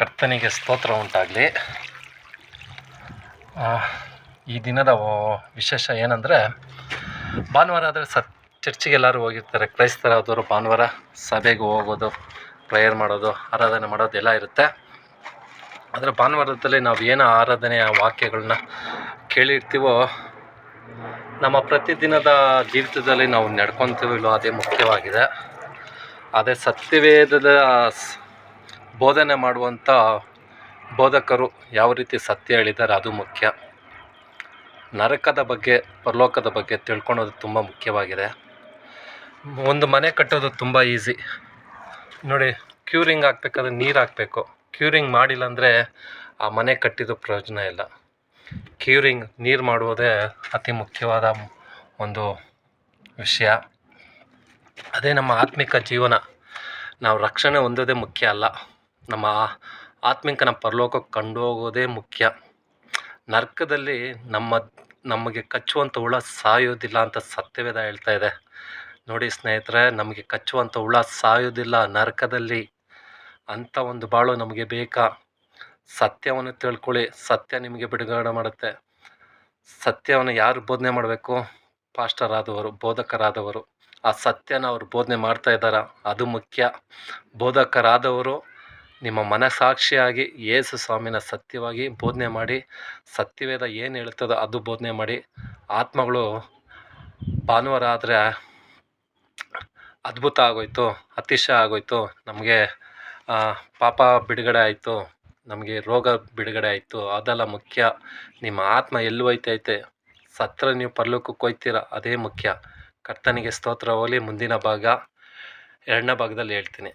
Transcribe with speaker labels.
Speaker 1: ಕರ್ತನಿಗೆ ಸ್ತೋತ್ರ ಉಂಟಾಗಲಿ. ಈ ದಿನದ ವಿಶೇಷ ಏನಂದರೆ, ಭಾನುವಾರ ಆದರೆ ಚರ್ಚಿಗೆ ಎಲ್ಲರೂ ಹೋಗಿರ್ತಾರೆ. ಕ್ರೈಸ್ತರಾದವರು ಭಾನುವಾರ ಸಭೆಗೆ ಹೋಗೋದು, ಪ್ರೇಯರ್ ಮಾಡೋದು, ಆರಾಧನೆ ಮಾಡೋದು ಎಲ್ಲ ಇರುತ್ತೆ. ಆದರೆ ಭಾನುವಾರದಲ್ಲಿ ನಾವು ಏನು ಆರಾಧನೆಯ ವಾಕ್ಯಗಳನ್ನ ಕೇಳಿರ್ತೀವೋ, ನಮ್ಮ ಪ್ರತಿದಿನದ ಜೀವಿತದಲ್ಲಿ ನಾವು ನಡ್ಕೊತೀವಿಲ್ಲೋ ಅದೇ ಮುಖ್ಯವಾಗಿದೆ. ಅದೇ ಸತ್ಯವೇದದ ಬೋಧನೆ ಮಾಡುವಂಥ ಬೋಧಕರು ಯಾವ ರೀತಿ ಸತ್ಯ ಹೇಳಿದ್ದಾರೆ ಅದು ಮುಖ್ಯ. ನರಕದ ಬಗ್ಗೆ, ಪರಲೋಕದ ಬಗ್ಗೆ ತಿಳ್ಕೊಳೋದು ತುಂಬ ಮುಖ್ಯವಾಗಿದೆ. ಒಂದು ಮನೆ ಕಟ್ಟೋದು ತುಂಬ ಈಸಿ ನೋಡಿ. ಕ್ಯೂರಿಂಗ್ ಹಾಕ್ಬೇಕಾದ್ರೆ ನೀರು ಹಾಕಬೇಕು. ಕ್ಯೂರಿಂಗ್ ಮಾಡಿಲ್ಲ ಅಂದರೆ ಆ ಮನೆ ಕಟ್ಟಿದ್ದು ಪ್ರಯೋಜನ ಇಲ್ಲ. ಕ್ಯೂರಿಂಗ್ ನೀರು ಮಾಡುವುದೇ ಅತಿ ಮುಖ್ಯವಾದ ಒಂದು ವಿಷಯ. ಅದೇ ನಮ್ಮ ಆತ್ಮಿಕ ಜೀವನ. ನಾವು ರಕ್ಷಣೆ ಹೊಂದೋದೇ ಮುಖ್ಯ ಅಲ್ಲ, ನಮ್ಮ ಆತ್ಮಿಕ ನಮ್ಮ ಪರಲೋಕಕ್ಕೆ ಕಂಡು ಹೋಗೋದೇ ಮುಖ್ಯ. ನರಕದಲ್ಲಿ ನಮಗೆ ಕಚ್ಚುವಂಥ ಹುಳ ಸಾಯೋದಿಲ್ಲ ಅಂತ ಸತ್ಯವೇದ ಹೇಳ್ತಾ ಇದೆ. ನೋಡಿ ಸ್ನೇಹಿತರೆ, ನಮಗೆ ಕಚ್ಚುವಂಥ ಹುಳ ಸಾಯೋದಿಲ್ಲ ನರಕದಲ್ಲಿ. ಅಂಥ ಒಂದು ಬಾಳು ನಮಗೆ ಬೇಕಾ? ಸತ್ಯವನ್ನು ತಿಳ್ಕೊಳ್ಳಿ, ಸತ್ಯ ನಿಮಗೆ ಬಿಡುಗಡೆ ಮಾಡುತ್ತೆ. ಸತ್ಯವನ್ನು ಯಾರು ಬೋಧನೆ ಮಾಡಬೇಕು? ಪಾಸ್ಟರ್ ಆದವರು, ಬೋಧಕರಾದವರು. ಆ ಸತ್ಯನ ಅವರು ಬೋಧನೆ ಮಾಡ್ತಾ ಇದ್ದಾರೆ, ಅದು ಮುಖ್ಯ. ಬೋಧಕರಾದವರು ನಿಮ್ಮ ಮನಸಾಕ್ಷಿಯಾಗಿ ಯೇಸು ಸ್ವಾಮಿನ ಸತ್ಯವಾಗಿ ಬೋಧನೆ ಮಾಡಿ, ಸತ್ಯವೇದ ಏನು ಹೇಳ್ತದೋ ಅದು ಬೋಧನೆ ಮಾಡಿ. ಆತ್ಮಗಳು ಭಾನುವಾರ ಆದರೆ ಅದ್ಭುತ ಆಗೋಯ್ತು, ಅತಿಶಯ ಆಗೋಯ್ತು, ನಮಗೆ ಪಾಪ ಬಿಡುಗಡೆ ಆಯಿತು, ನಮಗೆ ರೋಗ ಬಿಡುಗಡೆ ಆಯಿತು, ಅದೆಲ್ಲ ಮುಖ್ಯ. ನಿಮ್ಮ ಆತ್ಮ ಎಲ್ಲಿ ಹೋಯ್ತೈತೆ? ಸತ್ರ ನೀವು ಪರಲೋಕಕ್ಕೆ ಹೋಗ್ತೀರ, ಅದೇ ಮುಖ್ಯ. ಕರ್ತನಿಗೆ ಸ್ತೋತ್ರ ಹೋಗಲಿ. ಮುಂದಿನ ಭಾಗ 2ನೇ ಭಾಗದಲ್ಲಿ ಹೇಳ್ತೀನಿ.